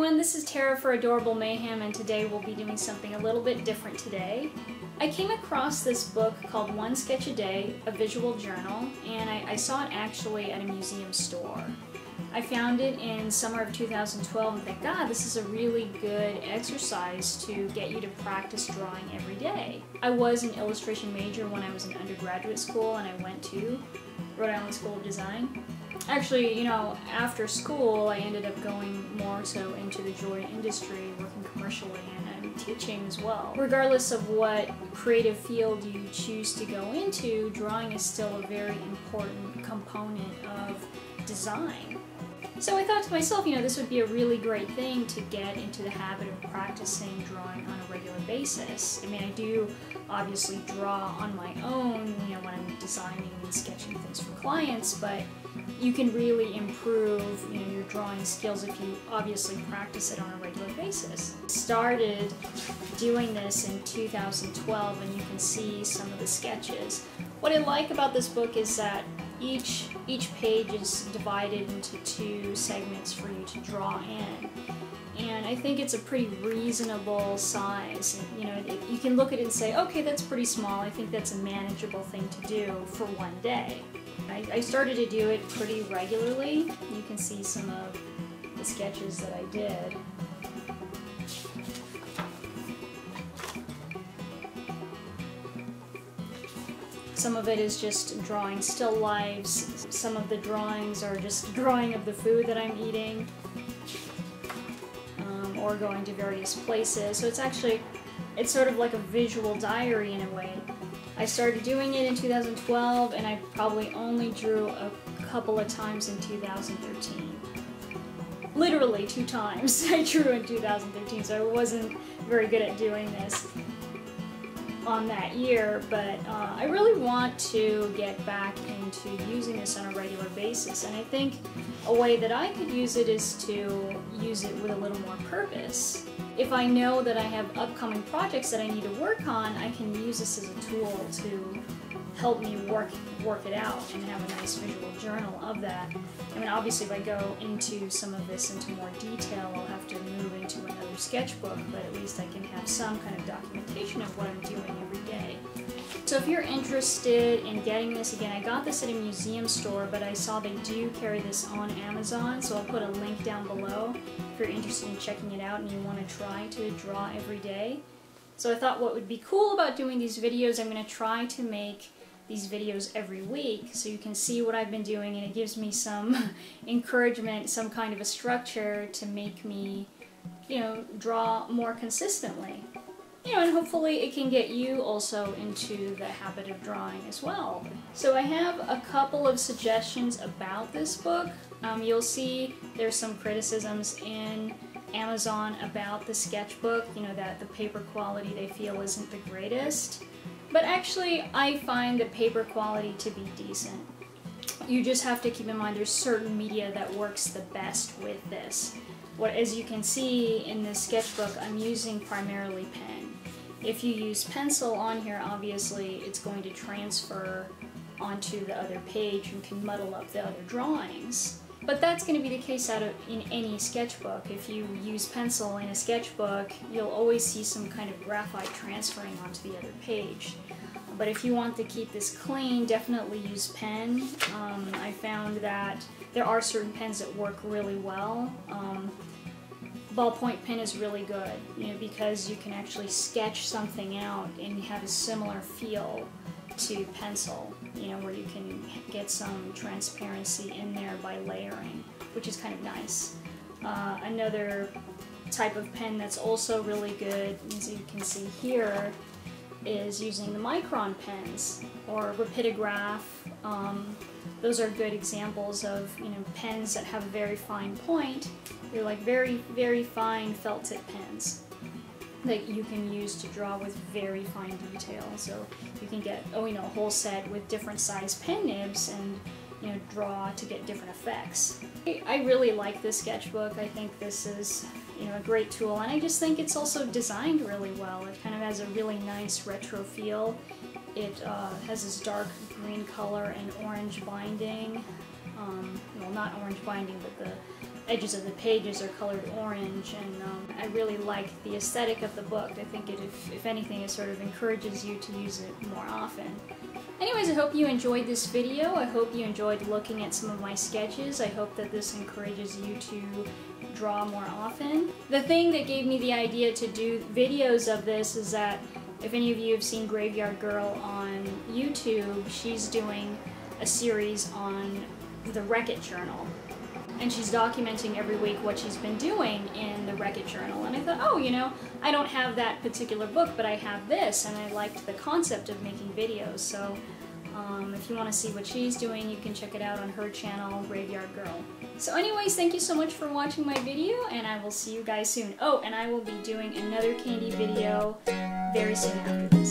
everyone, this is Tara for Adorable Mayhem, and today we'll be doing something a little bit different today. I came across this book called One Sketch a Day, a visual journal, and I saw it actually at a museum store. I found it in summer of 2012 and thank God, this is a really good exercise to get you to practice drawing every day. I was an illustration major when I was in undergraduate school and I went to Rhode Island School of Design. Actually, you know, after school I ended up going more so into the jewelry industry, working commercially and teaching as well. Regardless of what creative field you choose to go into, drawing is still a very important component of design. So I thought to myself, you know, this would be a really great thing to get into the habit of practicing drawing on a regular basis. I mean, I do obviously draw on my own, you know, when I'm designing and sketching things for clients, but you can really improve, you know, your drawing skills if you obviously practice it on a regular basis. I started doing this in 2012 and you can see some of the sketches. What I like about this book is that each page is divided into two segments for you to draw in. And I think it's a pretty reasonable size. And, you know, you can look at it and say, okay, that's pretty small. I think that's a manageable thing to do for one day. I started to do it pretty regularly. You can see some of the sketches that I did. Some of it is just drawing still lifes. Some of the drawings are just drawing of the food that I'm eating, or going to various places. So it's sort of like a visual diary in a way. I started doing it in 2012 and I probably only drew a couple of times in 2013. Literally 2 times I drew in 2013, so I wasn't very good at doing this on that year, but I really want to get back into using this on a regular basis, and I think a way that I could use it is to use it with a little more purpose. If I know that I have upcoming projects that I need to work on, I can use this as a tool to help me work it out and have a nice visual journal of that. I mean, obviously if I go into some of this into more detail, I'll have to move into another sketchbook, but at least I can have some kind of documentation of what I'm doing every day. So if you're interested in getting this, again, I got this at a museum store, but I saw they do carry this on Amazon, so I'll put a link down below if you're interested in checking it out and you want to try to draw every day. So I thought what would be cool about doing these videos, I'm going to try to make these videos every week so you can see what I've been doing, and it gives me some encouragement, some kind of a structure to make me, you know, draw more consistently. You know, and hopefully it can get you also into the habit of drawing as well. So I have a couple of suggestions about this book. You'll see there's some criticisms in Amazon about the sketchbook, you know, that the paper quality they feel isn't the greatest. But actually, I find the paper quality to be decent. You just have to keep in mind there's certain media that works the best with this. As you can see in this sketchbook, I'm using primarily pen. If you use pencil on here, obviously it's going to transfer onto the other page and can muddle up the other drawings. But that's going to be the case in any sketchbook. If you use pencil in a sketchbook, you'll always see some kind of graphite transferring onto the other page. But if you want to keep this clean, definitely use pen. I found that there are certain pens that work really well. Ballpoint pen is really good, you know, because you can actually sketch something out and have a similar feel to pencil, you know, where you can get some transparency in there by layering, which is kind of nice. Another type of pen that's also really good, as you can see here, is using the micron pens or rapidograph. Those are good examples of, you know, pens that have a very fine point. They're like very, very fine felt tip pens that you can use to draw with very fine detail. So you can get, you know, a whole set with different size pen nibs and, you know, draw to get different effects. I really like this sketchbook. I think this is, you know, a great tool, and I just think it's also designed really well. It kind of has a really nice retro feel. It has this dark green color and orange binding. Well, not orange binding, but edges of the pages are colored orange, and I really like the aesthetic of the book. I think it, if anything, it sort of encourages you to use it more often. Anyways, I hope you enjoyed this video. I hope you enjoyed looking at some of my sketches. I hope that this encourages you to draw more often. The thing that gave me the idea to do videos of this is that if any of you have seen Graveyard Girl on YouTube, she's doing a series on the Wreck-It Journal. And she's documenting every week what she's been doing in the Wreck-It Journal. And I thought, oh, you know, I don't have that particular book, but I have this, and I liked the concept of making videos. So if you want to see what she's doing, you can check it out on her channel, Graveyard Girl. So anyways, thank you so much for watching my video, and I will see you guys soon. Oh, and I will be doing another candy video very soon after this.